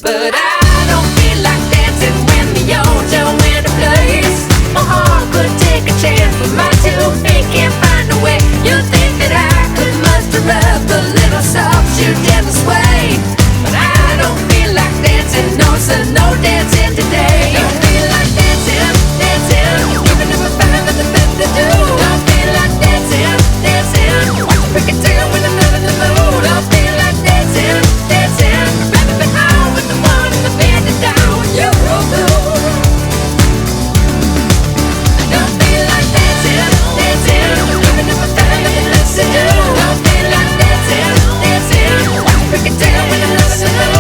But I don't feel like dancing when the old Joanna plays. My heart could take a chance, but my 2 feet can't find a way. You think that I could muster up a little soft shoe gentle sway, but I don't feel like dancing, no sir, no dancing today. Don't feel like dancing, dancing, even if I find nothing better to do. Don't feel like dancing, dancing, watch a freaking tail when I'm not in the mood. Don't feel like dancing, dancing, rather be home with the one in the bed to down with you. Don't feel like dancing, dancing, even if I find nothing else to do. Don't feel like dancing, dancing, watch a freaking tail when I'm not in the mood.